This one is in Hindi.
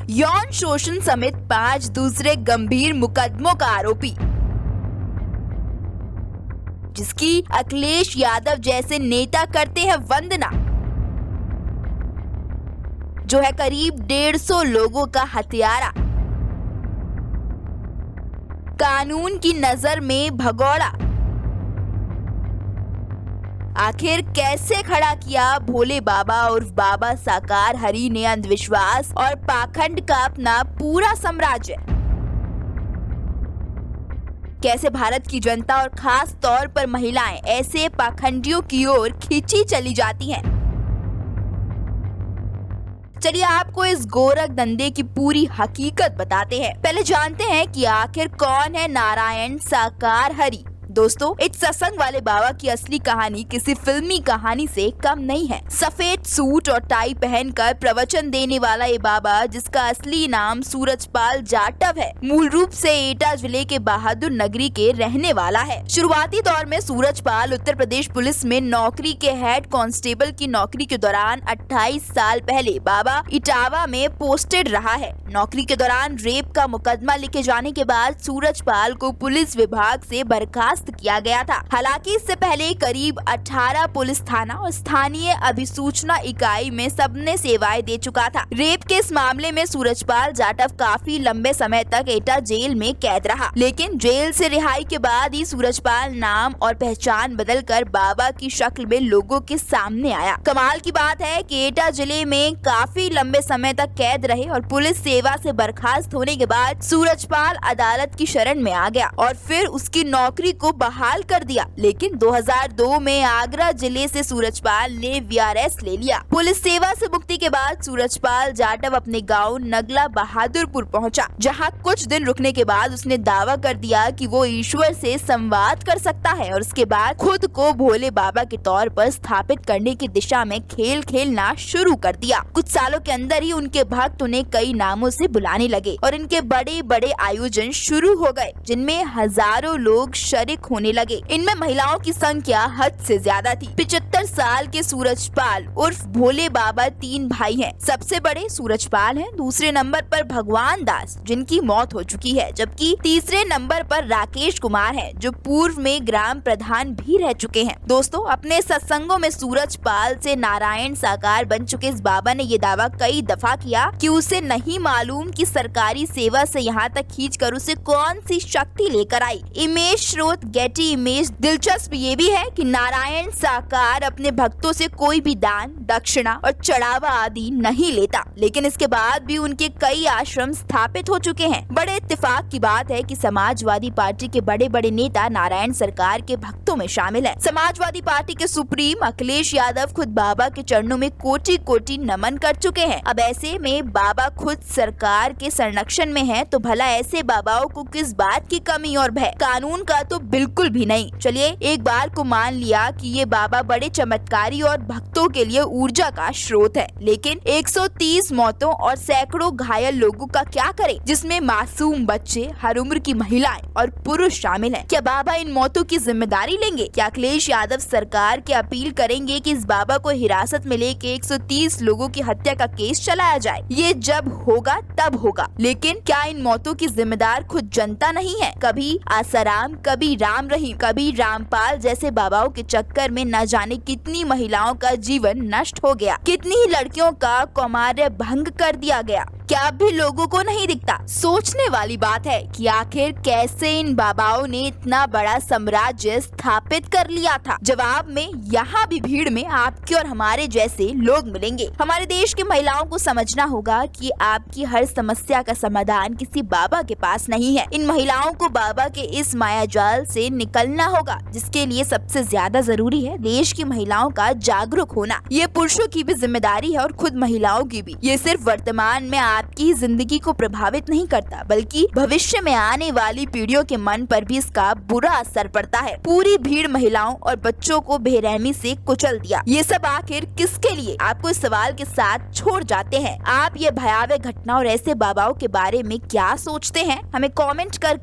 यौन शोषण समेत 5 दूसरे गंभीर मुकदमों का आरोपी, जिसकी अखिलेश यादव जैसे नेता करते हैं वंदना, जो है करीब 150 लोगों का हत्यारा, कानून की नजर में भगोड़ा। आखिर कैसे खड़ा किया भोले बाबा और बाबा साकार हरि ने अंधविश्वास और पाखंड का अपना पूरा साम्राज्य? कैसे भारत की जनता और खास तौर पर महिलाएं ऐसे पाखंडियों की ओर खींची चली जाती हैं? चलिए आपको इस गोरख धंधे की पूरी हकीकत बताते हैं। पहले जानते हैं कि आखिर कौन है नारायण साकार हरि। दोस्तों, इस सत्संग वाले बाबा की असली कहानी किसी फिल्मी कहानी से कम नहीं है। सफेद सूट और टाई पहनकर प्रवचन देने वाला ये बाबा, जिसका असली नाम सूरजपाल जाटव है, मूल रूप से एटा जिले के बहादुर नगरी के रहने वाला है। शुरुआती दौर में सूरजपाल उत्तर प्रदेश पुलिस में नौकरी के हेड कांस्टेबल की नौकरी के दौरान 28 साल पहले बाबा इटावा में पोस्टेड रहा है। नौकरी के दौरान रेप का मुकदमा लिखे जाने के बाद सूरजपाल को पुलिस विभाग से बर्खास्त किया गया था। हालांकि इससे पहले करीब 18 पुलिस थाना और स्थानीय अभिसूचना इकाई में सबने सेवाएं दे चुका था। रेप के इस मामले में सूरजपाल जाटव काफी लंबे समय तक एटा जेल में कैद रहा, लेकिन जेल से रिहाई के बाद ही सूरजपाल नाम और पहचान बदलकर बाबा की शक्ल में लोगों के सामने आया। कमाल की बात है कि एटा जिले में काफी लंबे समय तक कैद रहे और पुलिस सेवा से बर्खास्त होने के बाद सूरजपाल अदालत की शरण में आ गया और फिर उसकी नौकरी को बहाल कर दिया। लेकिन 2002 में आगरा जिले से सूरजपाल ने वीआरएस ले लिया। पुलिस सेवा से मुक्ति के बाद सूरजपाल जाटव अपने गांव नगला बहादुरपुर पहुंचा, जहां कुछ दिन रुकने के बाद उसने दावा कर दिया कि वो ईश्वर से संवाद कर सकता है और उसके बाद खुद को भोले बाबा के तौर पर स्थापित करने की दिशा में खेल खेलना शुरू कर दिया। कुछ सालों के अंदर ही उनके भक्त उन्हें कई नामों से बुलाने लगे और इनके बड़े बड़े आयोजन शुरू हो गए, जिनमें हजारों लोग शरीक होने लगे। इनमें महिलाओं की संख्या हद से ज्यादा थी। 75 साल के सूरजपाल उर्फ भोले बाबा 3 भाई हैं। सबसे बड़े सूरजपाल हैं, दूसरे नंबर पर भगवान दास, जिनकी मौत हो चुकी है, जबकि तीसरे नंबर पर राकेश कुमार हैं, जो पूर्व में ग्राम प्रधान भी रह चुके हैं। दोस्तों, अपने सत्संगों में सूरजपाल से नारायण साकार बन चुके इस बाबा ने ये दावा कई दफा किया कि उसे नहीं मालूम कि सरकारी सेवा से यहाँ तक खींचकर उसे कौन सी शक्ति लेकर आई। इमेज स्रोत गेटी इमेज। दिलचस्प ये भी है कि नारायण साकार अपने भक्तों से कोई भी दान, दक्षिणा और चढ़ावा आदि नहीं लेता, लेकिन इसके बाद भी उनके कई आश्रम स्थापित हो चुके हैं। बड़े इत्तेफाक की बात है कि समाजवादी पार्टी के बड़े बड़े नेता नारायण सरकार के भक्तों में शामिल हैं। समाजवादी पार्टी के सुप्रीम अखिलेश यादव खुद बाबा के चरणों में कोटि कोटि नमन कर चुके हैं। अब ऐसे में बाबा खुद सरकार के संरक्षण में है, तो भला ऐसे बाबाओं को किस बात की कमी और भय? कानून का तो बिल्कुल भी नहीं। चलिए एक बार को मान लिया कि ये बाबा बड़े चमत्कारी और भक्तों के लिए ऊर्जा का स्रोत है, लेकिन 130 मौतों और सैकड़ों घायल लोगों का क्या करें, जिसमें मासूम बच्चे, हर उम्र की महिलाएं और पुरुष शामिल हैं? क्या बाबा इन मौतों की जिम्मेदारी लेंगे? क्या अखिलेश यादव सरकार की अपील करेंगे कि इस बाबा को हिरासत में लेके 130 लोगों की हत्या का केस चलाया जाए? ये जब होगा तब होगा, लेकिन क्या इन मौतों की जिम्मेदार खुद जनता नहीं है? कभी आसाराम, कभी राम रहीम, कभी रामपाल जैसे बाबाओं के चक्कर में न जाने कितनी महिलाओं का जीवन नष्ट हो गया, कितनी ही लड़कियों का कौमार्य भंग कर दिया गया। क्या अब भी लोगों को नहीं दिखता? सोचने वाली बात है कि आखिर कैसे इन बाबाओं ने इतना बड़ा साम्राज्य स्थापित कर लिया था। जवाब में यहाँ भी भीड़ में आपके और हमारे जैसे लोग मिलेंगे। हमारे देश की महिलाओं को समझना होगा कि आपकी हर समस्या का समाधान किसी बाबा के पास नहीं है। इन महिलाओं को बाबा के इस मायाजाल से निकलना होगा, जिसके लिए सबसे ज्यादा जरूरी है देश की महिलाओं का जागरूक होना। ये पुरुषों की भी जिम्मेदारी है और खुद महिलाओं की भी। ये सिर्फ वर्तमान में आपकी जिंदगी को प्रभावित नहीं करता, बल्कि भविष्य में आने वाली पीढ़ियों के मन पर भी इसका बुरा असर पड़ता है। पूरी भीड़ महिलाओं और बच्चों को बेरहमी से कुचल दिया। ये सब आखिर किसके लिए? आपको इस सवाल के साथ छोड़ जाते हैं। आप ये भयावह घटना और ऐसे बाबाओं के बारे में क्या सोचते हैं? हमें कमेंट कर